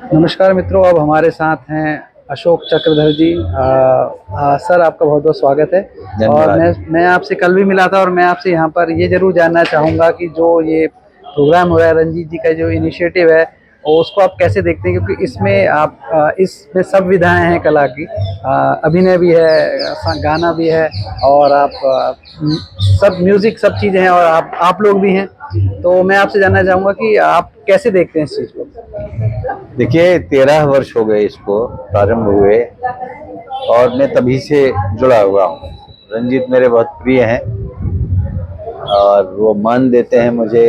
नमस्कार मित्रों, अब हमारे साथ हैं अशोक चक्रधर जी। सर, आपका बहुत बहुत स्वागत है। और मैं आपसे कल भी मिला था और मैं आपसे यहाँ पर ये जरूर जानना चाहूँगा कि जो ये प्रोग्राम हो रहा है, रंजीत जी का जो इनिशिएटिव है, और उसको आप कैसे देखते हैं? क्योंकि इसमें इसमें सब विधाएं हैं कला की, अभिनय भी है, गाना भी है, और सब म्यूजिक, सब चीज़ें हैं, और आप लोग भी हैं। तो मैं आपसे जानना चाहूँगा कि आप कैसे देखते हैं इस चीज़ को? देखिए, 13 वर्ष हो गए इसको प्रारंभ हुए और मैं तभी से जुड़ा हुआ हूँ। रंजीत मेरे बहुत प्रिय हैं और वो मान देते हैं मुझे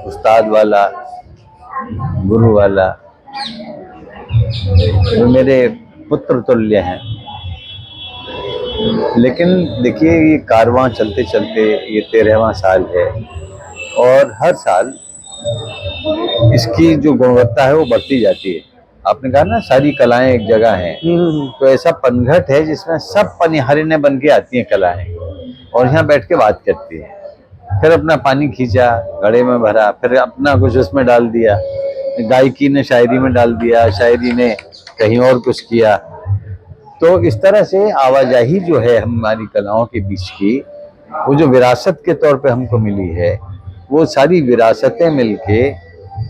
उस्ताद वाला, गुरु वाला। वो मेरे पुत्र तुल्य हैं। लेकिन देखिए, ये कारवां चलते चलते ये 13वां साल है और हर साल इसकी जो गुणवत्ता है वो बढ़ती जाती है। आपने कहा ना, सारी कलाएं एक जगह हैं, तो ऐसा पनघट है जिसमें सब पनिहारिने बन के आती हैं कलाएं और यहाँ बैठ के बात करती हैं। फिर अपना पानी खींचा, घड़े में भरा, फिर अपना कुछ उसमें डाल दिया, गायकी ने शायरी में डाल दिया, शायरी ने कहीं और कुछ किया। तो इस तरह से आवाजाही जो है हमारी कलाओं के बीच की, वो जो विरासत के तौर पे हमको मिली है, वो सारी विरासतें मिलके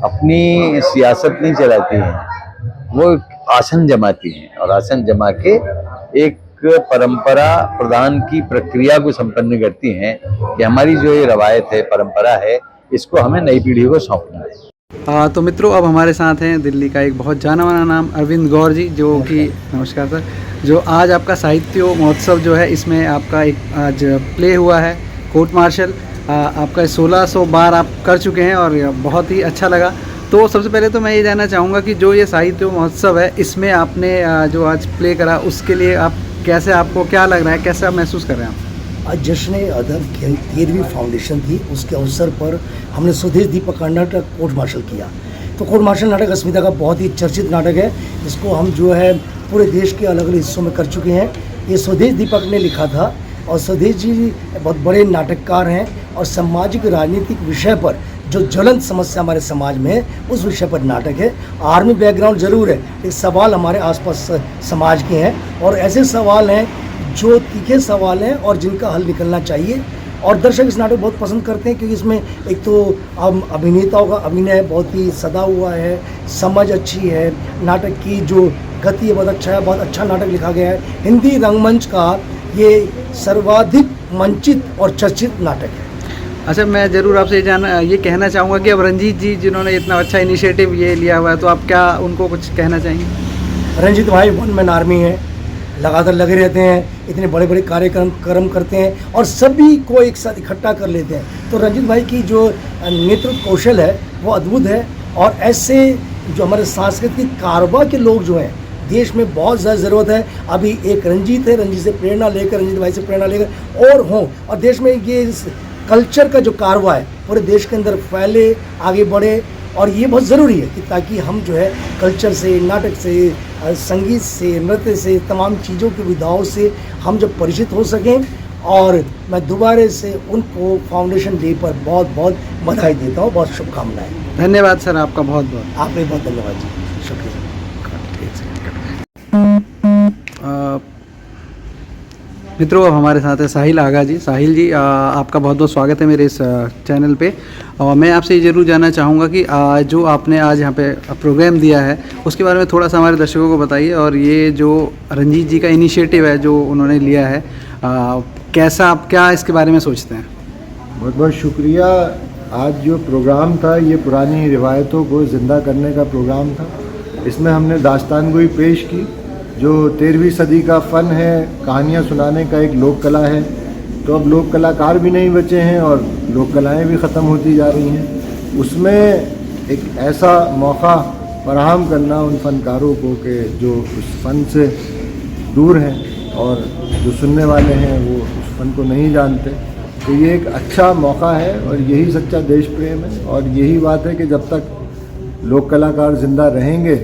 अपनी सियासत नहीं चलाती हैं, वो आसन जमाती हैं और आसन जमा के एक परंपरा प्रदान की प्रक्रिया को संपन्न करती हैं कि हमारी जो ये रवायत है, परंपरा है, इसको हमें नई पीढ़ी को सौंपना है। तो मित्रों, अब हमारे साथ हैं दिल्ली का एक बहुत जाना माना नाम अरविंद गौर जी, जो कि नमस्कार सर, जो आज आपका साहित्य महोत्सव जो है, इसमें आपका एक आज प्ले हुआ है कोर्ट मार्शल। आपका 1600 बार आप कर चुके हैं और बहुत ही अच्छा लगा। तो सबसे पहले तो मैं ये जानना चाहूँगा कि जो ये साहित्य महोत्सव है, इसमें आपने जो आज प्ले करा, उसके लिए आपको क्या लग रहा है, कैसे आप महसूस कर रहे हैं आप? आज जश्न अदब 13वीं फाउंडेशन थी, उसके अवसर पर हमने स्वदेश दीपक का नाटक कोर्ट मार्शल किया। तो कोर्ट मार्शल नाटक अस्मिता का बहुत ही चर्चित नाटक है, जिसको हम जो है पूरे देश के अलग अलग हिस्सों में कर चुके हैं। ये स्वदेश दीपक ने लिखा था और स्वदेश जी बहुत बड़े नाटककार हैं और सामाजिक राजनीतिक विषय पर जो ज्वलंत समस्या हमारे समाज में है, उस विषय पर नाटक है। आर्मी बैकग्राउंड जरूर है, लेकिन सवाल हमारे आसपास समाज के हैं और ऐसे सवाल हैं जो तीखे सवाल हैं और जिनका हल निकलना चाहिए। और दर्शक इस नाटक बहुत पसंद करते हैं, क्योंकि इसमें एक तो अभिनेताओं का अभिनय बहुत ही सदा हुआ है, समझ अच्छी है, नाटक की जो गति है बहुत अच्छा है, बहुत अच्छा नाटक लिखा गया है। हिंदी रंगमंच का ये सर्वाधिक मंचित और चर्चित नाटक है। अच्छा, मैं ज़रूर आपसे ये कहना चाहूँगा कि अब रंजीत जी जिन्होंने इतना अच्छा इनिशिएटिव ये लिया हुआ है, तो आप क्या उनको कुछ कहना चाहेंगे? रंजीत भाई वन मैन आर्मी है, लगातार लगे रहते हैं, इतने बड़े बड़े कार्यक्रम करते हैं और सभी को एक साथ इकट्ठा कर लेते हैं। तो रंजीत भाई की जो नेतृत्व कौशल है वो अद्भुत है। और ऐसे जो हमारे सांस्कृतिक कारवा के लोग जो हैं, देश में बहुत ज़्यादा ज़रूरत है। अभी एक रंजीत है, रंजीत से प्रेरणा लेकर, रंजीत भाई से प्रेरणा लेकर और हों, और देश में ये कल्चर का जो कारवा है पूरे देश के अंदर फैले, आगे बढ़े। और ये बहुत ज़रूरी है कि ताकि हम जो है कल्चर से, नाटक से, संगीत से, नृत्य से, तमाम चीज़ों की विधाओं से हम जब परिचित हो सकें। और मैं दोबारा से उनको फाउंडेशन डे पर बहुत बहुत बधाई देता हूँ, बहुत शुभकामनाएं। धन्यवाद सर, आपका बहुत बहुत। आपने बहुत धन्यवाद जी, शुक्रिया। मित्रों, अब हमारे साथ है साहिल आगा जी। साहिल जी, आपका बहुत बहुत स्वागत है मेरे इस चैनल पे। और मैं आपसे ये ज़रूर जानना चाहूँगा कि जो आपने आज यहाँ पे प्रोग्राम दिया है, उसके बारे में थोड़ा सा हमारे दर्शकों को बताइए। और ये जो रंजीत जी का इनिशिएटिव है जो उन्होंने लिया है, कैसा, आप क्या इसके बारे में सोचते हैं? बहुत बहुत शुक्रिया। आज जो प्रोग्राम था, ये पुरानी रिवायतों को ज़िंदा करने का प्रोग्राम था। इसमें हमने दास्तानगोई पेश की, जो 13वीं सदी का फ़न है, कहानियाँ सुनाने का एक लोक कला है। तो अब लोक कलाकार भी नहीं बचे हैं और लोक कलाएँ भी ख़त्म होती जा रही हैं। उसमें एक ऐसा मौका फराहम करना उन फ़नकारों को कि जो उस फ़न से दूर हैं और जो सुनने वाले हैं वो उस फ़न को नहीं जानते, तो ये एक अच्छा मौका है और यही सच्चा देश प्रेम है। और यही बात है कि जब तक लोक कलाकार ज़िंदा रहेंगे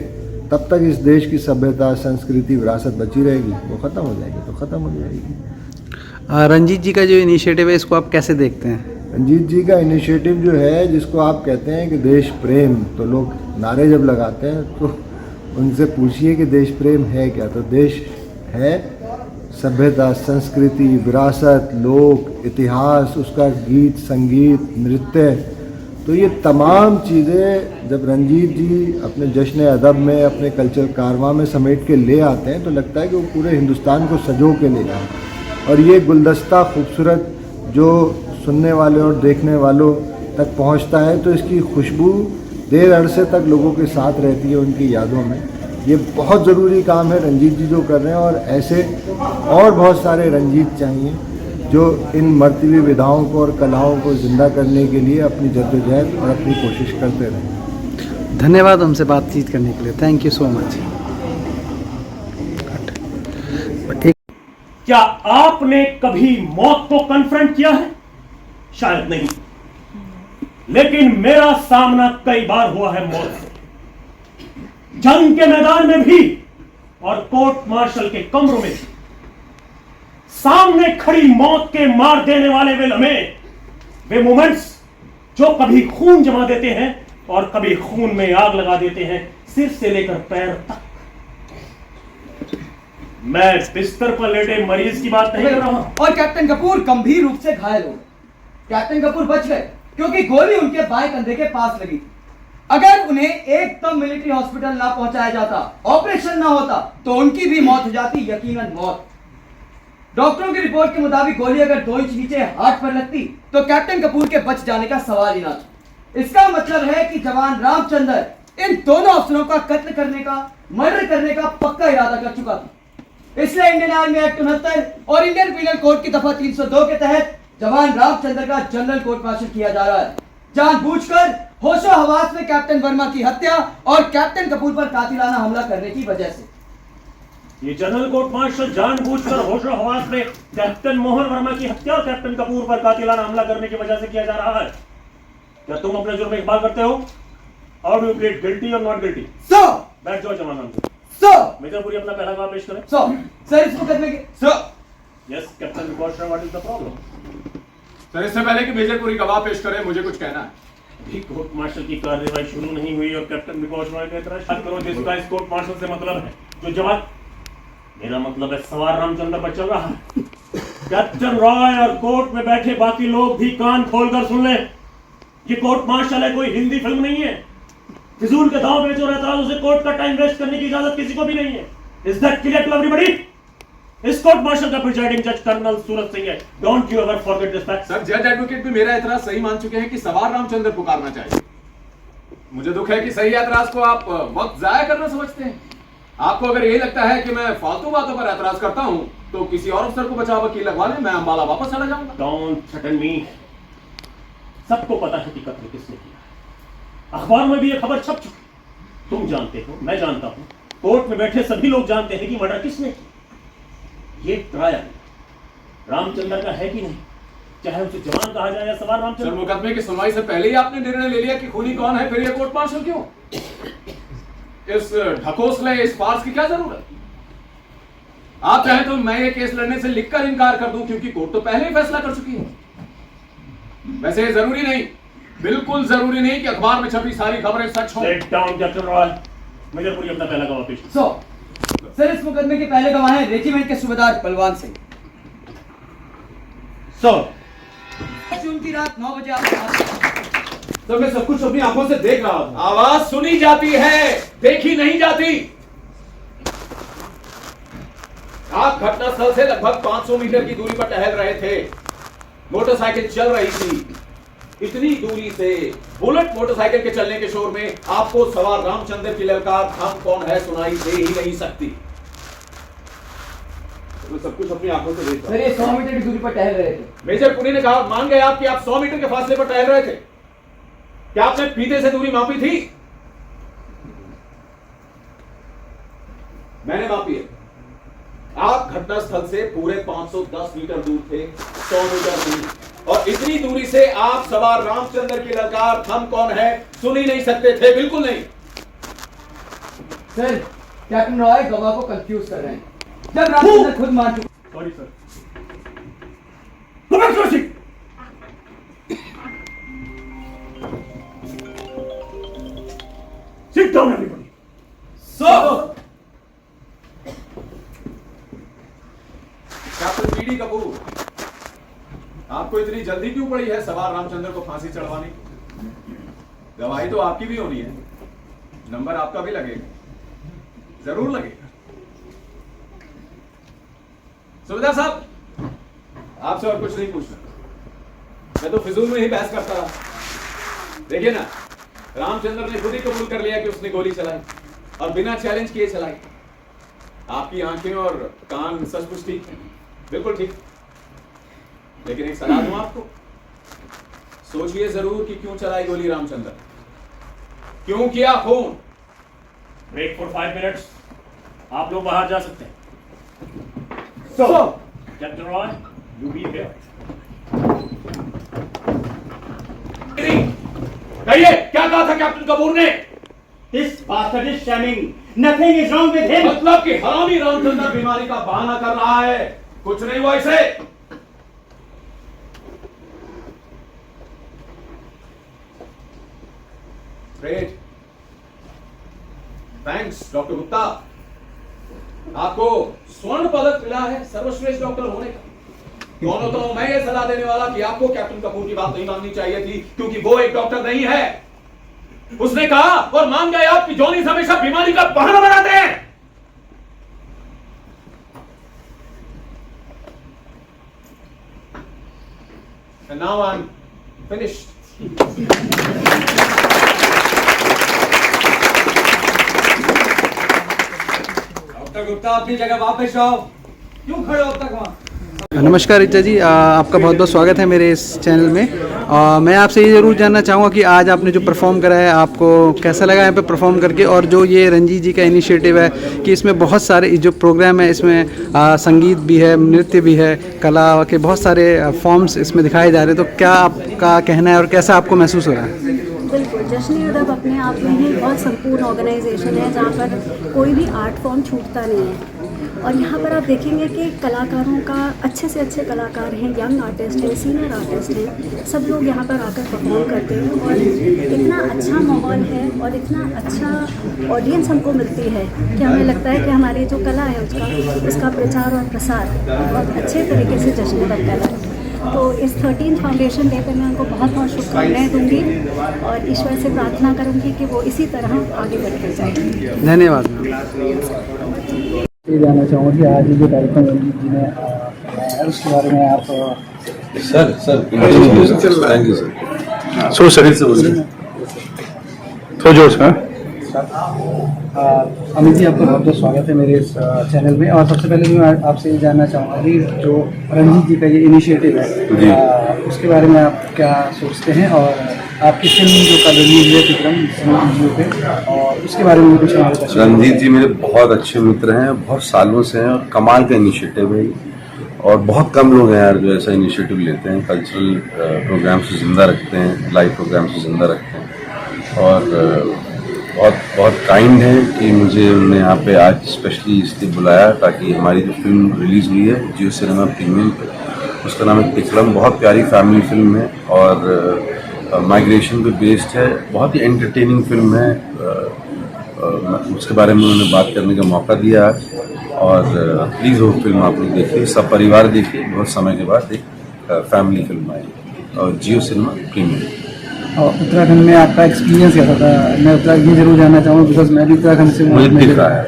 तब तक इस देश की सभ्यता, संस्कृति, विरासत बची रहेगी। वो ख़त्म हो जाएगी तो ख़त्म हो जाएगी। रंजीत जी का जो इनिशिएटिव है, इसको आप कैसे देखते हैं? रंजीत जी का इनिशिएटिव जो है, जिसको आप कहते हैं कि देश प्रेम, तो लोग नारे जब लगाते हैं तो उनसे पूछिए कि देश प्रेम है क्या। तो देश है सभ्यता, संस्कृति, विरासत, लोक इतिहास, उसका गीत संगीत नृत्य। तो ये तमाम चीज़ें जब रंजीत जी अपने जश्न अदब में, अपने कल्चर कारवां में समेट के ले आते हैं तो लगता है कि वो पूरे हिंदुस्तान को सजो के ले जाएं। और ये गुलदस्ता खूबसूरत जो सुनने वाले और देखने वालों तक पहुंचता है तो इसकी खुशबू देर अरसे तक लोगों के साथ रहती है, उनकी यादों में। ये बहुत ज़रूरी काम है रंजीत जी जो कर रहे हैं, और ऐसे और बहुत सारे रंजीत चाहिए जो इन मरती हुई विधाओं को और कलाओं को ज़िंदा करने के लिए अपनी जद्दोजहद और अपनी कोशिश करते रहें। धन्यवाद हमसे बातचीत करने के लिए, थैंक यू सो मच। क्या आपने कभी मौत को कन्फ्रंट किया है? शायद नहीं, लेकिन मेरा सामना कई बार हुआ है मौत से, जंग के मैदान में भी और कोर्ट मार्शल के कमरों में भी। सामने खड़ी मौत के मार देने वाले वे लम्हे, वे मोमेंट्स जो कभी खून जमा देते हैं और कभी खून में आग लगा देते हैं, सिर से लेकर पैर तक। मैं बिस्तर पर लेटे मरीज की बात नहीं कर रहा हूं। और कैप्टन कपूर गंभीर रूप से घायल हो गए। कैप्टन कपूर बच गए क्योंकि गोली उनके बाएं कंधे के पास लगी थी। अगर उन्हें एकदम मिलिट्री हॉस्पिटल ना पहुंचाया जाता, ऑपरेशन ना होता, तो उनकी भी मौत हो जाती, यकीनन मौत। डॉक्टरों की रिपोर्ट के मुताबिक गोली अगर 2 इंच नीचे हार्ट पर लगती तो कैप्टन कपूर के बच जाने का सवाल ही ना था। इसका मतलब है कि जवान रामचंद्र इन दोनों अफसरों का कत्ल करने का, मर्डर करने का पक्का इरादा कर चुका था। इसलिए इंडियन आर्मी एक्ट 69 और इंडियन पीनल कोड की दफा 302 के तहत जवान रामचंद्र का जनरल कोर्ट मार्शल किया जा रहा है, जानबूझकर होशो हवास में कैप्टन वर्मा की हत्या और कैप्टन कपूर पर कातिलाना हमला करने की वजह से। ये जनरल कोर्ट मार्शल जानबूझकर होशो हवास में कैप्टन मोहन वर्मा की हत्या और कैप्टन कपूर पर कातिलाना हमला करने की वजह से किया जा रहा है। क्या तुम अपने जुर्म में इकबाल करते हो? How do you plead guilty और नॉट गिल्टी? सर बैठ जाओ जवान रामचंद्र। सर मेजर पुरी अपना पहला गवाह पेश करें। सर इस मुकदमे के sir yes captain record what is the problem? Sir, इससे पहले कि मेजर पुरी गवाह पेश करें, मुझे कुछ कहना है। अभी कोर्ट मार्शल की कार्रवाई शुरू नहीं हुई और कैप्टन रिकॉर्ड का इतराज करो जिसका इस कोर्ट मार्शल से मतलब है। जो जवाब मेरा मतलब है सवार रामचंद्र पर चल रहा है। कैप्टन रॉय और कोर्ट में बैठे बाकी लोग भी कान खोलकर सुन लें। ये कोर्ट मार्शल है, कोई हिंदी फिल्म नहीं है। फिजूल के दांव बेचो रहता है, उसे कोर्ट का टाइम वेस्ट करने की इजाजत किसी को भी नहीं है। Is that clear to everybody? इस कोर्ट मार्शल का प्रिजाइडिंग जज कर्नल सूरज सिंह है। Don't you ever forget this fact. Sir, जज एडवोकेट भी मेरा एतराज सही मान चुके हैं कि सवार रामचंद्र पुकारना चाहिए। मुझे दुख है कि सही एतराज को आप वक्त जाया करना समझते हैं। आपको अगर यही लगता है कि मैं फालतू बातों पर एतराज करता हूं तो किसी और अफसर को बचाव वकील लगवा लें, मैं अंबाला वापस चला जाऊंगा। डोंट थ्रेटन मी। सबको पता है कि कत्ल किसने किया। अखबार में भी ये खबर छप चुकी। तुम जानते हो, मैं जानता हूं, कोर्ट में बैठे सभी लोग जानते हैं कि मर्डर किसने किया। ये ट्रायल रामचंद्र का है कि नहीं, चाहे उसे जवान कहा जाए या सवार रामचंद्र। सर, मुकदमे की सुनवाई से पहले ही आपने निर्णय ले लिया कि खूनी कौन है, फिर ये कोर्ट मार्शल क्यों? इस ढकोसले, इस फार्स की क्या जरूरत? आप चाहे तो मैं ये केस लड़ने से लिखकर इनकार कर दूं, क्योंकि कोर्ट तो पहले ही फैसला कर चुकी है। वैसे जरूरी नहीं, बिल्कुल जरूरी नहीं कि अखबार में छपी सारी खबरें सच हों। Sit down, captain Roy. Major Puri अपना पहला गवाह पेश करें। सर इस मुकदमे के पहले गवाह हैं रेजिमेंट के सूबेदार बलवान सिंह। उनकी रात 9 बजे तो मैं सब कुछ अपनी आंखों से देख रहा हूं। आवाज सुनी जाती है, देखी नहीं जाती। आप घटनास्थल से लगभग 500 मीटर की दूरी पर टहल रहे थे। मोटरसाइकिल चल रही थी। इतनी दूरी से बुलेट मोटरसाइकिल के चलने के शोर में आपको सवार रामचंद्र की ललकार हम कौन है सुनाई दे ही नहीं सकती। तो मैं सब कुछ अपनी आंखों से देख रहा हूं। सर ये 100 मीटर की दूरी पर टहल रहे थे। मेजर पुरी ने कहा, मान गए आप कि आप 100 मीटर के फासले पर टहल रहे थे। क्या आपने फीते से दूरी मापी थी? मैंने मापी है। आप घटनास्थल से पूरे 510 मीटर दूर थे, 100 मीटर नहीं। और इतनी दूरी से आप सवार रामचंद्र की ललकार हम कौन है सुन ही नहीं सकते थे, बिल्कुल नहीं। सर कैप्टन रॉय गवाह को कंफ्यूज कर रहे हैं, जब रामचंद्र खुद मान चुके। Sorry sir. Go back to your seat. Sit down, everybody. Sir Kapoor आपको इतनी जल्दी क्यों पड़ी है सवार रामचंद्र को फांसी चढ़वाने की? गवाही तो आपकी भी होनी है, नंबर आपका भी लगेगा, जरूर लगेगा। सुविधा साहब, आपसे और कुछ नहीं पूछना, मैं तो फिजूल में ही बहस करता रहा। देखिए ना, रामचंद्र ने खुद ही कबूल कर लिया कि उसने गोली चलाई और बिना चैलेंज किए चलाई। आपकी आंखें और कान सचमुच ठीक है, बिल्कुल ठीक। लेकिन एक सलाह दूं आपको, सोचिए जरूर कि क्यों चलाई गोली रामचंद्र, क्यों किया खून। ब्रेक फॉर 5 मिनट्स, आप लोग बाहर जा सकते हैं। Captain Roy, you be here. कहिए, क्या कहा था कैप्टन कपूर ने? This bastard is shamming. Nothing is wrong with him. मतलब कि हरामी रामचंद्र बीमारी का बहाना कर रहा है, कुछ नहीं हुआ इसे। ग्रेट, थैंक्स डॉक्टर गुप्ता, आपको स्वर्ण पदक मिला है सर्वश्रेष्ठ डॉक्टर होने का। दोनों तो मैं ये सलाह देने वाला कि आपको कैप्टन कपूर की बात नहीं माननी चाहिए थी, क्योंकि वो एक डॉक्टर नहीं है। उसने कहा और मान गए आप कि जॉनी हमेशा बीमारी का बहाना बनाते हैं। And now I'm finished. Doctor Gupta, अपनी जगह वापस आओ। क्यों खड़े हो अब तक वहां? नमस्कार ऋचा जी, आपका बहुत बहुत स्वागत है मेरे इस चैनल में। मैं आपसे ये ज़रूर जानना चाहूँगा कि आज आपने जो परफॉर्म करा है, आपको कैसा लगा यहाँ पे परफॉर्म करके, और जो ये रंजीत जी का इनिशिएटिव है कि इसमें बहुत सारे जो प्रोग्राम है, इसमें संगीत भी है, नृत्य भी है, कला के बहुत सारे फॉर्म्स इसमें दिखाए जा रहे हैं, तो क्या आपका कहना है और कैसा आपको महसूस हो रहा है? बिल्कुल, जश्न-ए-अदब अपने आप में ही बहुत संपूर्ण ऑर्गेनाइजेशन है जहाँ पर कोई भी आर्ट फॉर्म छूटता नहीं है। और यहाँ पर आप देखेंगे कि कलाकारों का अच्छे से अच्छे कलाकार हैं, यंग आर्टिस्ट हैं, सीनियर आर्टिस्ट हैं, सब लोग यहाँ पर आकर परफॉर्म करते हैं और इतना अच्छा माहौल है और इतना अच्छा ऑडियंस हमको मिलती है कि हमें लगता है कि हमारी जो कला है उसका प्रचार और प्रसार बहुत अच्छे तरीके से जश्न-ए-अदब कर रहा है। तो इस 13th फाउंडेशन डे पर मैं उनको बहुत बहुत शुभकामनाएं दूंगी और ईश्वर से प्रार्थना करूंगी कि वो इसी तरह आगे बढ़ते जाए। धन्यवाद। ये जानना चाहूँगा कि आज जो कार्यक्रम रंजीत जी ने उसके बारे में आप थैंक यू सर। सो शरीर से बोलिए, तो जोश है। अमित जी, आपका बहुत बहुत स्वागत है मेरे इस चैनल में। और सबसे पहले मैं आपसे ये जानना चाहूँगा कि जो रंजीत जी का ये इनिशिएटिव है, उसके बारे में आप क्या सोचते हैं, और आपकी फिल्म जो कल रिलीज हुई विक्रम जियो पे, और उसके बारे में कुछ हमारे पास। रंजीत जी मेरे बहुत अच्छे मित्र हैं, बहुत सालों से हैं, और कमाल का इनिशिएटिव है और बहुत कम लोग हैं यार जो ऐसा इनिशिएटिव लेते हैं, कल्चरल प्रोग्राम से ज़िंदा रखते हैं, लाइव प्रोग्राम से ज़िंदा रखते हैं। और बहुत काइंड है कि मुझे उन्होंने यहाँ पे आज स्पेशली इसलिए बुलाया ताकि हमारी जो फिल्म रिलीज़ हुई है जियो सिनेमा प्रीमियम पे, उसका नाम है विक्रम। बहुत प्यारी फैमिली फिल्म है और माइग्रेशन पे बेस्ड है, बहुत ही एंटरटेनिंग फिल्म है। उसके बारे में उन्होंने बात करने का मौका दिया आज, और प्लीज़ वो फिल्म आप लोग देखिए, सब परिवार देखिए। बहुत समय के बाद एक फैमिली फिल्म आई और जियो सिनेमा प्रीमियम। और उत्तराखंड में आपका एक्सपीरियंस कैसा था? मैं उत्तराखंड ये जरूर जानना चाहूँगा बिकॉज मैं भी उत्तराखंड से मुझे दिख रहा है,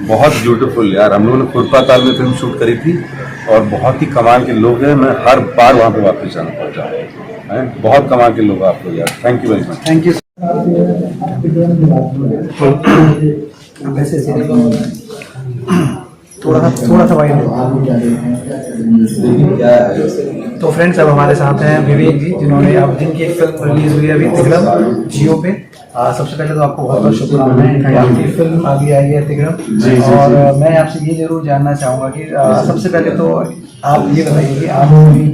बहुत ब्यूटीफुल यार। हम लोगों ने खुरपा ताल में फिल्म शूट करी थी और बहुत ही कमाल के लोग हैं। मैं हर बार वहाँ पे वापस जाना पड़ जाऊँ, बहुत कमाल के लोग आप लोग यार। Thank you very much. Thank you. थोड़ा सा वाइड। तो फ्रेंड्स, अब हमारे साथ हैं विवेक जी, जिन्होंने अब जिनकी एक फिल्म रिलीज हुई है अभी तिगड़म जियो पे। सबसे पहले तो आपको बहुत बहुत शुभकामनाएं, आपकी फिल्म अभी आई है तिगड़म। और मैं आपसे ये जरूर जानना चाहूँगा कि सबसे पहले तो आप ये बताइए कि आप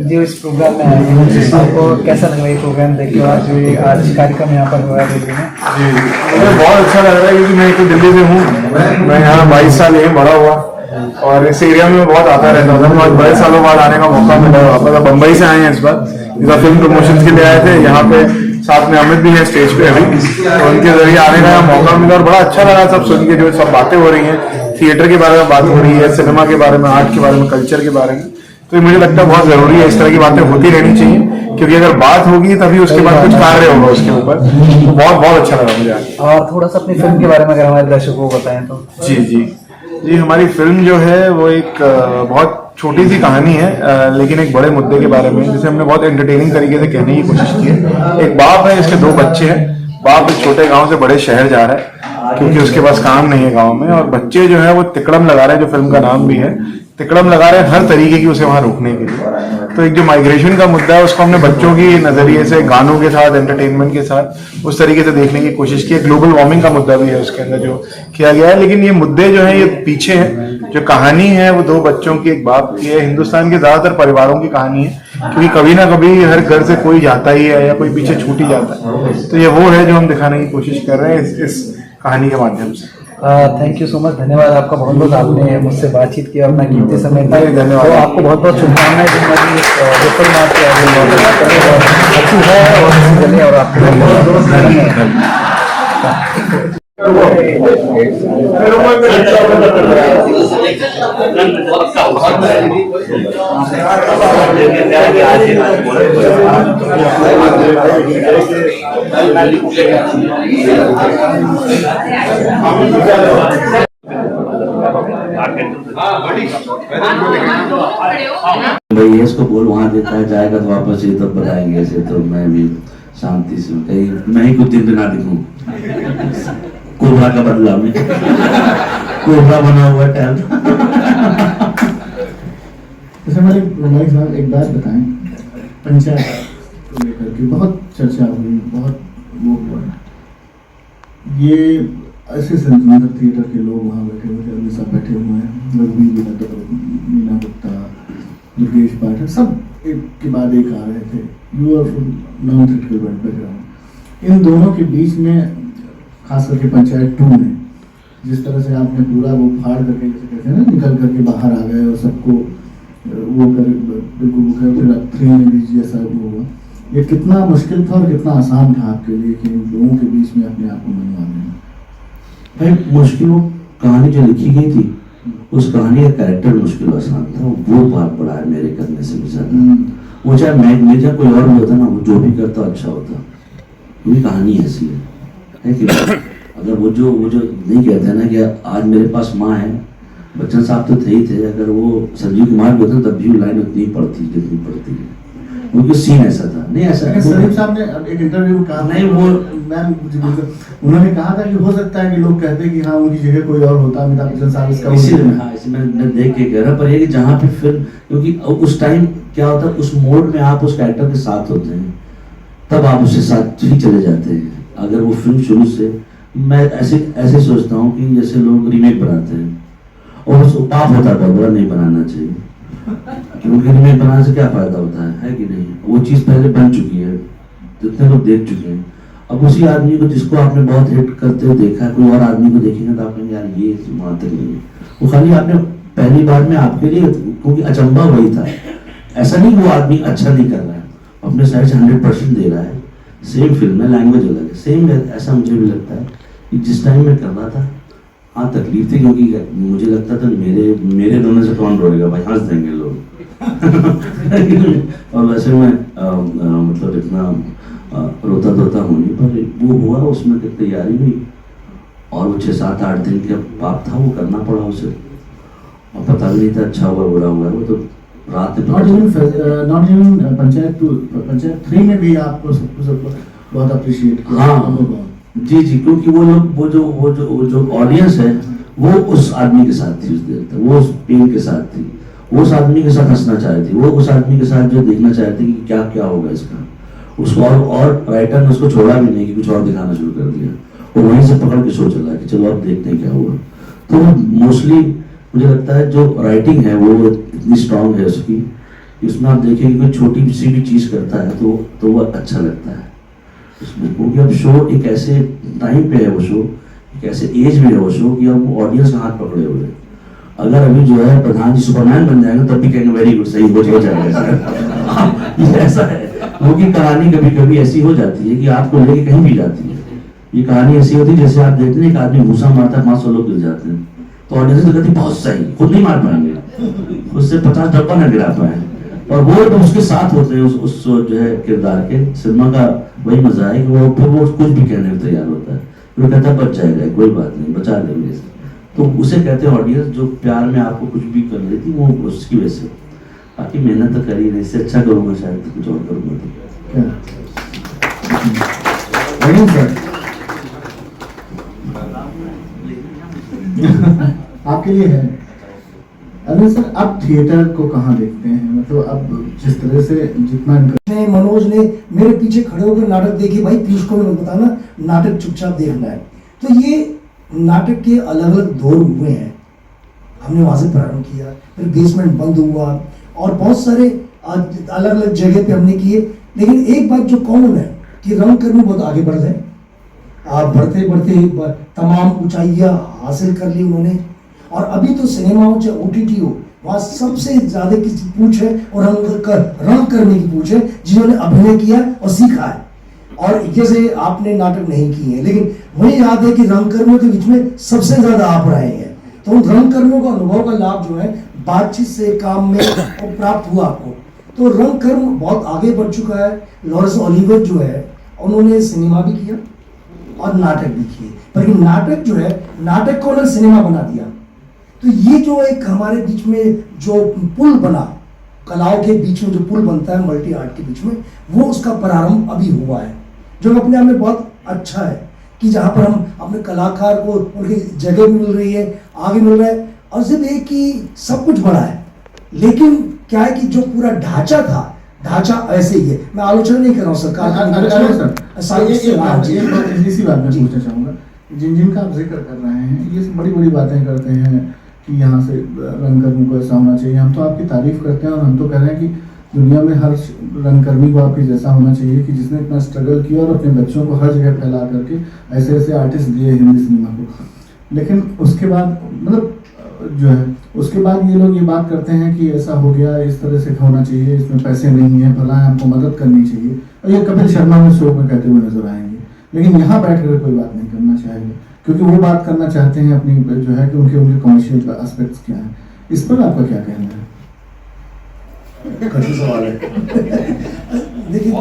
जो इस प्रोग्राम में आए हैं, आपको कैसा लग रहा है ये प्रोग्राम देख के, आज जो आज कार्यक्रम यहाँ पर हो रहा है दिल्ली में? जी, मुझे बहुत अच्छा लग रहा है क्योंकि मैं तो दिल्ली से हूँ। मैं यहाँ 22 साल यहीं बड़ा हुआ और इस एरिया में बहुत आता रहता था। बहुत बड़े सालों बाद आने का मौका मिला। वापस बम्बई से आए हैं इस बार, फिल्म प्रमोशन के लिए आए थे। यहाँ पे साथ में अमित भी है स्टेज पे अभी, तो उनके जरिए आने का मौका मिला और बड़ा अच्छा लगा सब सुन के। जो सब बातें हो रही हैं, थिएटर के बारे में बात हो रही है, सिनेमा के बारे में, आर्ट के बारे में, कल्चर के बारे में, तो ये मुझे लगता है बहुत जरूरी है, इस तरह की बातें होती रहनी चाहिए, क्योंकि अगर बात होगी तभी उसके बाद कुछ कार्य होगा उसके ऊपर। तो बहुत बहुत अच्छा लगा मुझे आके। और थोड़ा सा अपनी फिल्म के बारे में अगर हमारे दर्शकों को बताएं तो। जी, हमारी फिल्म जो है वो एक बहुत छोटी सी कहानी है, लेकिन एक बड़े मुद्दे के बारे में, जिसे हमने बहुत एंटरटेनिंग तरीके से कहने की कोशिश की है। एक बाप है, इसके 2 बच्चे हैं। बाप एक छोटे गांव से बड़े शहर जा रहा है क्योंकि उसके पास काम नहीं है गांव में, और बच्चे जो है वो तिकड़म लगा रहे हैं, जो फिल्म का नाम भी है, तिकड़म लगा रहे हैं हर तरीके की उसे वहां रोकने के लिए। तो एक जो माइग्रेशन का मुद्दा है उसको हमने बच्चों की नजरिए से, गानों के साथ, एंटरटेनमेंट के साथ उस तरीके से देखने की कोशिश की। ग्लोबल वार्मिंग का मुद्दा भी है उसके अंदर जो किया गया है, लेकिन ये मुद्दे जो है ये पीछे हैं। जो कहानी है वो 2 बच्चों की, एक बाप की है। हिंदुस्तान के ज्यादातर परिवारों की कहानी है, क्योंकि कभी ना कभी हर घर से कोई जाता ही है या कोई पीछे छूट ही जाता है। तो ये वो है जो हम दिखाने की कोशिश कर रहे हैं इस कहानी के माध्यम से। थैंक यू सो मच, धन्यवाद आपका बहुत बहुत, आपने मुझसे बातचीत की और अपना कीमती समय दिया। धन्यवाद। तो आपको बहुत बहुत शुभकामनाएं, फिल्म आपकी अच्छी है और चले, और आपको भाई इसको बोल, वहां देता है, जाएगा तो वापस ये तब बताएंगे ऐसे। तो मैं भी शांति से, कहीं मैं ही कुछ दिन ना दिखूं कोबरा का बदला में, कोबरा बना हुआ टैल। जैसे हमारे रमाई साहब एक बात बताएं, पंचायत को लेकर के बहुत चर्चा हुई, बहुत वो हुआ। ये ऐसे सेंटर थिएटर के लोग वहाँ बैठे हुए थे, अभी सब बैठे हुए हैं, रघुवीर मीना गुप्ता, दुर्गेश पाठक, सब एक के बाद एक आ रहे थे। You are from non theatre background. इन दोनों के बीच में, खास करके पंचायत 2 में, जिस तरह से आपने पूरा वो फाड़ करके, जैसे कहते हैं ना, निकल करके बाहर आ गए और सबको वो कर बिल्कुल, फिर अब 3 में भी जैसा वो हुआ, ये कितना मुश्किल था और कितना आसान था आपके लिए कि इन लोगों के बीच में अपने आप को मनवा लेना? भाई मुश्किल, वो कहानी जो लिखी गई थी, उस कहानी का कैरेक्टर मुश्किल आसान था, वो बात बड़ा है मेरे करने से भी ज्यादा। वो चाहे मैं मेरा कोई और भी होता ना, वो जो भी करता अच्छा होता, क्योंकि कहानी ऐसी है कि अगर वो जो नहीं कहते ना कि आज मेरे पास माँ है, बच्चन साहब तो थे ही थे, अगर वो संजीव कुमार भी होते तब भी लाइन उतनी पड़ती जितनी पड़ती है, क्योंकि सीन ऐसा था। नहीं ऐसा सलीम साहब ने एक इंटरव्यू में कहा, नहीं वो मैम उन्होंने कहा था कि हो सकता है कि लोग कहते हैं कि हाँ उनकी जगह कोई और होता, अमिताभ बच्चन साहब इसका, इसी मैं देख के कह रहा, पर ये कि जहाँ पे फिल्म, क्योंकि उस टाइम क्या होता है, उस मोड में आप उस कैरेक्टर के साथ होते हैं, तब आप उसके साथ ही चले जाते हैं। अगर वो फिल्म शुरू से, मैं ऐसे सोचता हूँ कि जैसे लोग रीमेक बनाते हैं, और उसको पाप होता है, बुरा नहीं बनाना चाहिए, क्योंकि रीमेक बनाने से क्या फायदा होता है कि नहीं? वो चीज़ पहले बन चुकी है, जितने लोग देख चुके हैं। अब उसी आदमी को जिसको आपने बहुत हिट करते हुए देखा है, कोई और आदमी को देखेंगे तो आप कहेंगे यार ये वहाँ तक नहीं है। वो खाली आपने पहली बार में आपके लिए, क्योंकि अचंबा वही था, ऐसा नहीं वो आदमी अच्छा नहीं कर रहा है, अपने साइड से 100% दे रहा है। सेम फिल्म है, लैंग्वेज अलग है, सेम है। ऐसा मुझे भी लगता है कि जिस टाइम में कर रहा था, हाँ तकलीफ थी, क्योंकि मुझे लगता था मेरे दोनों से कौन रोएगा भाई, हंस देंगे लोग। और वैसे मैं मतलब इतना रोता हूँ नहीं, पर वो हुआ, उसमें तैयारी हुई, और वो 6-7-8 दिन का पाप था, वो करना पड़ा उसे, और पता भी नहीं था अच्छा हुआ बुरा हुआ। वो तो रात में नॉट इवन पंचायत 3 में भी आपको सबको बहुत अप्रिशिएट किया। हाँ जी, क्योंकि वो जो ऑडियंस है वो उस आदमी के साथ थी, उस देर तक वो उस पेन के साथ थी, वो उस आदमी के साथ हंसना चाह रही थी, वो उस आदमी के साथ जो देखना चाहती कि क्या क्या होगा इसका। उसको और राइटर ने उसको छोड़ा भी नहीं कि कुछ और दिखाना शुरू कर दिया, वो वहीं से पकड़ के शो चला कि चलो अब देखते हैं क्या हुआ। तो मोस्टली मुझे लगता है जो राइटिंग है वो इतनी स्ट्रांग है उसकी, उसमें आप देखें कि कोई छोटी सी भी चीज़ करता है तो वो अच्छा लगता है उसमें, क्योंकि अब शो एक ऐसे टाइम पे है, वो शो एक ऐसे एज में है वो शो कि अब ऑडियंस का हाथ पकड़े हुए। अगर अभी जो है प्रधान जी सुपरमैन बन जाएंगे तब भी कहेंगे वेरी गुड, सही हो जाएगा। ये ऐसा है, क्योंकि कहानी कभी कभी ऐसी हो जाती है कि आपको लेके कहीं भी जाती है। ये कहानी ऐसी होती है जैसे आप देखते हैं एक आदमी घूसा मारता है, 500 लोग गिर जाते हैं, तो ऑडियंस ने कहती बहुत सही, खुद नहीं मार पाएंगे, उससे 50 डब्बा न गिरा पाए। और वो तो उसके साथ होते हैं उस जो है किरदार के। सिनेमा का वही मजा है कि वो फिर वो कुछ भी कहने को तैयार होता है, वो कहता है बच जाएगा, कोई बात नहीं, बचा लेंगे। तो उसे कहते हैं ऑडियंस जो प्यार में आपको कुछ भी कर लेती, वो उसकी वजह से। बाकी मेहनत तो करी नहीं, इससे अच्छा करूंगा शायद तो कुछ और करूंगा तो आपके लिए है। अरे सर, आप थिएटर को कहाँ देखते हैं? मतलब अब जिस तरह से जितना मनोज ने मेरे पीछे खड़े होकर नाटक देखी, भाई पीयूष को भी बताना नाटक चुपचाप देखना है। तो ये नाटक के अलग अलग दौर हुए हैं, हमने वहां से प्रारंभ किया, फिर बेसमेंट बंद हुआ और बहुत सारे अलग अलग जगह पे हमने किए। लेकिन एक बात जो कॉमन है कि रंगकर्मी बहुत आगे बढ़ गए, आप बढ़ते बढ़ते तमाम ऊंचाइयां हासिल कर ली उन्होंने। और अभी तो सिनेमा हो चाहे OTT हो, वहाँ सबसे ज्यादा किसी पूछ है और रंगकर्मी की पूछ है जिन्होंने अभिनय किया और सीखा है। और जैसे आपने नाटक नहीं किए हैं, लेकिन मुझे याद है कि रंगकर्मियों के बीच में सबसे ज्यादा आप रहे हैं। तो उन रंगकर्मियों का अनुभव का लाभ जो है बातचीत से काम में प्राप्त हुआ आपको। तो रंगकर्म बहुत आगे बढ़ चुका है। लॉरेंस ओलिवर जो है उन्होंने सिनेमा भी किया और नाटक भी किए, पर नाटक जो है, नाटक को उन्होंने सिनेमा बना दिया। तो ये जो एक हमारे बीच में जो पुल बना, कलाओं के बीच में जो पुल बनता है मल्टी आर्ट के बीच में, वो उसका प्रारंभ अभी हुआ है, जो अपने आप में बहुत अच्छा है कि जहाँ पर हम अपने कलाकार को उनकी जगह भी मिल रही है, आगे मिल रहा है। और सिर्फ एक कि सब कुछ बड़ा है, लेकिन क्या है कि जो पूरा ढांचा था, ढांचा ऐसे ही है। मैं आलोचना नहीं कर रहा हूँ सरकार का। इसी बात में पूछना चाहूँगा, जिनका आप जिक्र कर रहे हैं, ये बड़ी बड़ी बातें करते हैं कि यहाँ से रंगकर्मी को ऐसा होना चाहिए। हम तो आपकी तारीफ करते हैं और हम तो कह रहे हैं कि दुनिया में हर रंगकर्मी को आपके जैसा होना चाहिए कि जिसने इतना स्ट्रगल किया और अपने बच्चों को हर जगह फैला करके ऐसे ऐसे आर्टिस्ट दिए हिंदी सिनेमा को। लेकिन उसके बाद मतलब जो है, उसके बाद ये लोग ये बात करते हैं कि ऐसा हो गया, इस तरह से होना चाहिए, इसमें पैसे नहीं है, भला हमको मदद करनी चाहिए। और ये कपिल शर्मा में शो में कहते हुए नजर आएंगे, लेकिन यहाँ बैठ कर कोई बात नहीं करना चाहेंगे, क्योंकि वो बात करना चाहते हैं अपनी जो है कि उनके कमर्शियल एस्पेक्ट्स क्या हैं। इस पर आपका क्या कहना है? कठिन सवाल है। देखिए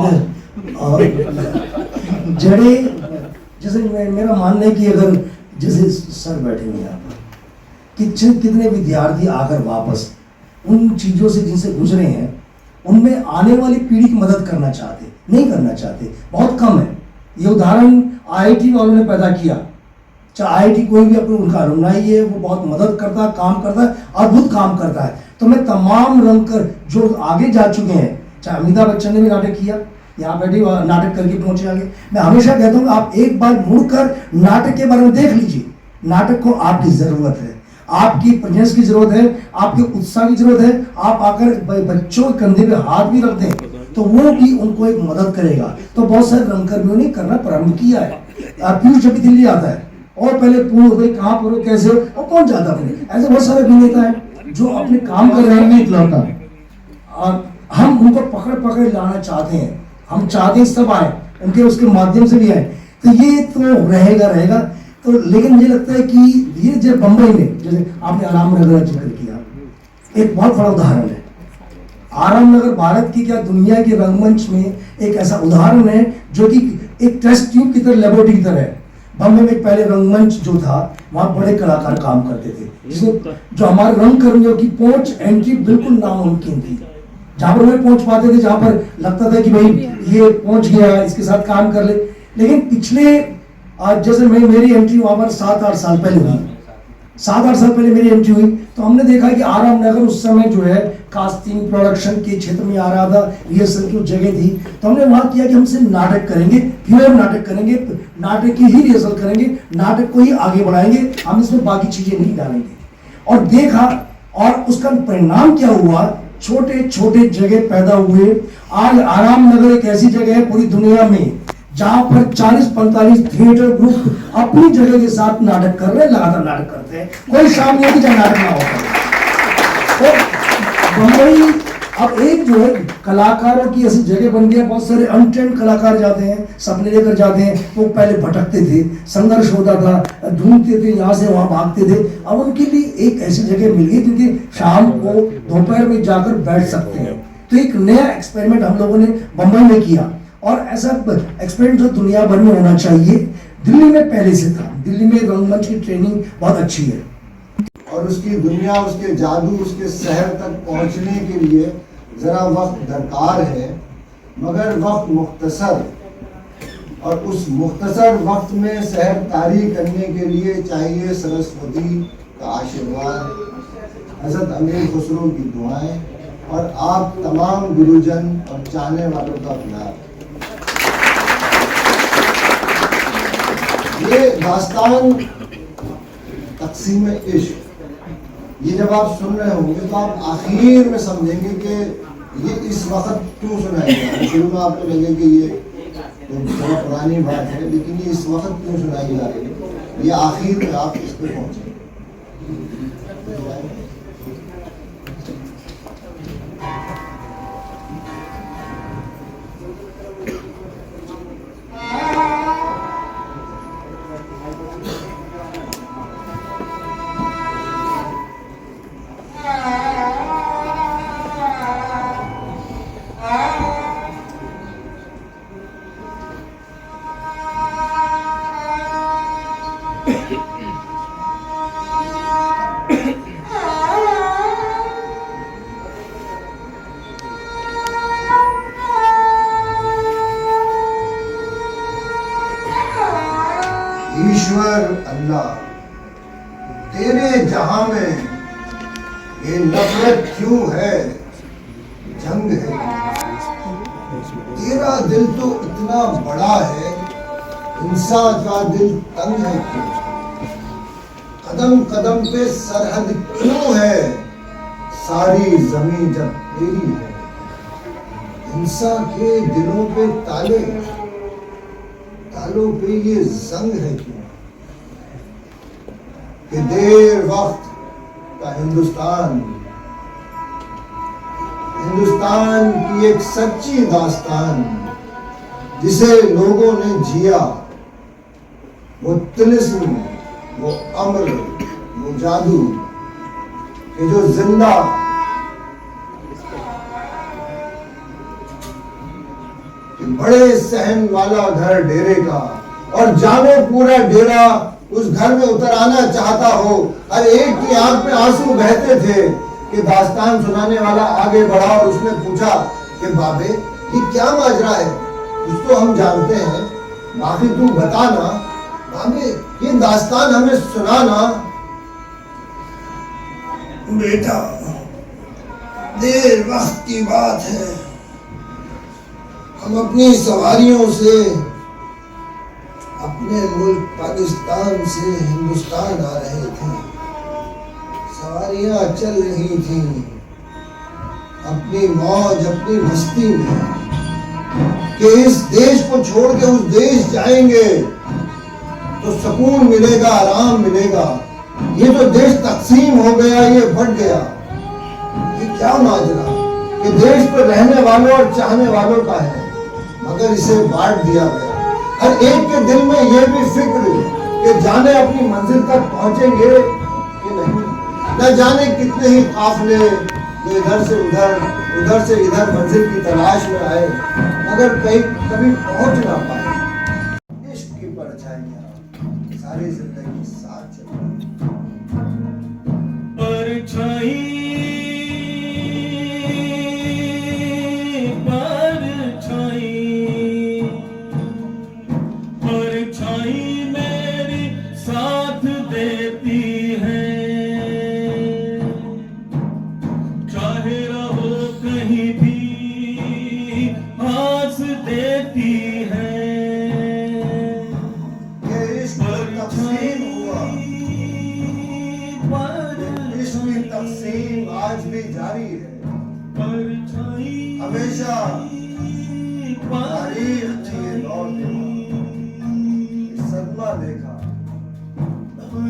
जड़े, जैसे मेरा मानना है कि अगर जैसे सर बैठे हुए यहाँ पर, कितने विद्यार्थी आकर वापस उन चीजों से जिनसे गुजरे हैं, उनमें आने वाली पीढ़ी की मदद करना चाहते, नहीं करना चाहते, बहुत कम है। ये उदाहरण IIT वालों ने पैदा किया। चाहे IIT कोई भी अपने उनका अलुमनाई है, वो बहुत मदद करता है, काम करता है, अद्भुत काम करता है। तो मैं तमाम रंगकर जो आगे जा चुके हैं, चाहे अमिताभ बच्चन ने भी नाटक किया, यहाँ बैठे नाटक करके पहुंचे आगे। मैं हमेशा कहता हूँ आप एक बार मुड़कर नाटक के बारे में देख लीजिए। नाटक को आपकी जरूरत है, आपकी प्रेजेंस की जरूरत है, आपके उत्साह की जरूरत है। आप आकर बच्चों के कंधे पे हाथ भी रख दें तो वो भी उनको एक मदद करेगा। तो बहुत सारे रंगकर्मियों ने करना प्रारंभ किया है। पीयूष जब भी दिल्ली आता है और पहले पूछ भाई कहाँ पर हो, कैसे हो, और कौन जाता अपने, ऐसे बहुत सारे अभिनेता है जो अपने काम कर रहे हैं इकलौता। हम उनको पकड़ पकड़ लाना चाहते हैं, हम चाहते हैं सब आए, उनके उसके माध्यम से भी आए। तो ये तो रहेगा। तो लेकिन मुझे लगता है कि ये जो बंबई में, जैसे आपने आराम नगर का जिक्र किया, एक बहुत बड़ा उदाहरण है। आराम नगर भारत की क्या दुनिया के रंगमंच में एक ऐसा उदाहरण है जो कि एक टेस्ट ट्यूब की तरह, लेबोरेटरी की तरह है। बम्बई में पहले रंगमंच जो था, वहाँ बड़े कलाकार काम करते थे, जिसमें जो हमारे रंगकर्मियों की पहुंच, एंट्री बिल्कुल नामुमकिन थी। जहाँ पर वे पहुंच पाते थे, जहाँ पर लगता था कि भाई ये पहुंच गया, इसके साथ काम कर ले। लेकिन पिछले जैसे मेरी एंट्री वहाँ पर 7-8 साल पहले हुई, 7-8 साल पहले मेरी एंट्री हुई, तो हमने देखा कि आराम नगर उस समय जो है कास्टिंग प्रोडक्शन के क्षेत्र में आ रहा था, रिहर्सल की जगह थी। तो हमने वहाँ किया कि हम सिर्फ नाटक करेंगे, प्योर नाटक करेंगे, नाटक की ही रिहर्सल करेंगे, नाटक को ही आगे बढ़ाएंगे, हम इसमें बाकी चीजें नहीं डालेंगे। और देखा, और उसका परिणाम क्या हुआ, छोटे छोटे जगह पैदा हुए। आज आराम नगर एक ऐसी जगह है पूरी दुनिया में जहां पर 40-45 थिएटर ग्रुप अपनी जगह के साथ नाटक कर रहे हैं, लगातार नाटक करते हैं। कोई शाम नहीं होती जब नाटक ना होता। तो बम्बई अब एक जो है कलाकारों की ऐसी जगह बन गई है, बहुत सारे अनट्रेंड कलाकार जाते हैं, सपने लेकर जाते हैं, वो पहले भटकते थे, संघर्ष होता था, ढूंढते थे, यहाँ से वहाँ भागते थे। अब उनके लिए एक ऐसी जगह मिल गई क्योंकि शाम को दोपहर में जाकर बैठ सकते हैं। तो एक नया एक्सपेरिमेंट हम लोगों ने बम्बई में किया और ऐसा एक्सपेरिमेंट जो दुनिया भर में होना चाहिए। दिल्ली में पहले से था, दिल्ली में रंगमंच की ट्रेनिंग बहुत अच्छी है और उसकी दुनिया, उसके जादू, उसके शहर तक पहुंचने के लिए ज़रा वक्त दरकार है, मगर वक्त मुख्तसर, और उस मुख्तसर वक्त में शहर तारी करने के लिए चाहिए सरस्वती का आशीर्वाद, हज़रत अमीर खुसरो की दुआएं और आप तमाम गुरुजन और चाहने वालों का प्यार। ये दास्तान तक़सीम इश्क, ये जब आप सुन रहे होंगे तो आप आखिर में समझेंगे कि ये इस वक्त क्यों सुनाया गया। शुरू में आपको लगे कि ये तो थोड़ा पुरानी बात है, लेकिन ये इस वक्त क्यों सुनाई जा रही है, ये आखिर में आप इस पर पहुंचेंगे। ईश्वर अल्लाह, तेरे जहां में ये नफरत क्यों है, जंग है, तेरा दिल तो इतना बड़ा है, इंसान का दिल तंग है क्यों, कदम कदम पे सरहद क्यों है, सारी जमीन जब तेरी है, इंसान के दिलों पे ताले, तालों पे ये जंग है क्यों, कि देर वक्त का हिंदुस्तान, हिंदुस्तान की एक सच्ची दास्तान जिसे लोगों ने जिया, वो तिलिस्म, वो अमर, वो जादू कि जो जिंदा कि बड़े सहन वाला घर डेरे का, और जानो पूरा डेरा उस घर में उतर आना चाहता हो। हर एक की आंख में आंसू बहते थे कि दास्तान सुनाने वाला आगे बढ़ा और उसने पूछा कि बाबे ये क्या माजरा है, कुछ तो हम जानते हैं, बाकी तू बताना, बाबे ये दास्तान हमें सुनाना। बेटा देर वक्त की बात है, हम अपनी सवारियों से अपने मुल्क पाकिस्तान से हिंदुस्तान आ रहे थे, सवारियां चल रही थी अपनी मौज अपनी मस्ती में कि इस देश को छोड़ के उस देश जाएंगे तो सुकून मिलेगा, आराम मिलेगा। ये तो देश तकसीम हो गया, ये बढ़ गया, ये क्या माजरा कि देश पर रहने वालों और चाहने वालों का है, मगर इसे बांट दिया गया। हर एक के दिल में ये भी फिक्र कि जाने अपनी मंजिल तक पहुंचेंगे कि नहीं, न जाने कितने ही काफिले जो इधर से उधर, उधर से इधर मंजिल की तलाश में आए, मगर कहीं कभी पहुंच ना पाए। इश्क की परछाइयां सारी जिंदगी साथ चली, परछाई आज भी जारी है, हमेशा तारीख ने ये दौर देखा, ये सदमा देखा,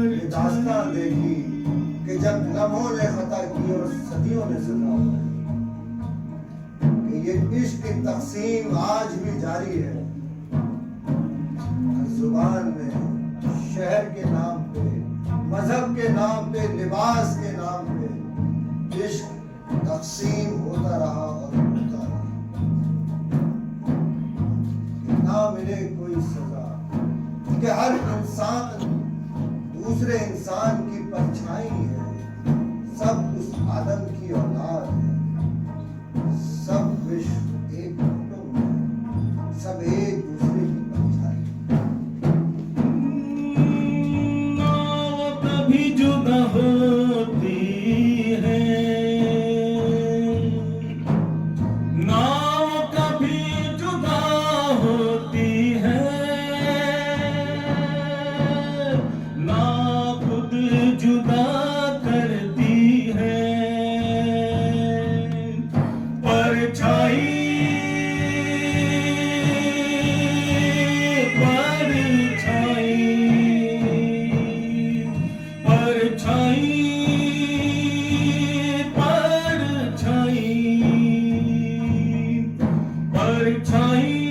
ये दास्तान देखी कि जब लम्हों ने खता की और सदियों ने सजा उठाई। तकसीम आज भी जारी है। हर जुबान में शहर के नाम पे, मजहब के नाम पे, लिबास के नाम पे इश्क तकसीम होता रहा और होता रहा। ना मिले कोई सजा कि हर इंसान दूसरे इंसान की परछाई है। सब उस आदम की औलाद है। सब विश्व एक कुटुंब है। सब एक दूसरे की परछाई। कभी जुदा होती है, नाव कभी जुदा होती है, ना खुद जुदा करती है। परछाई परछाई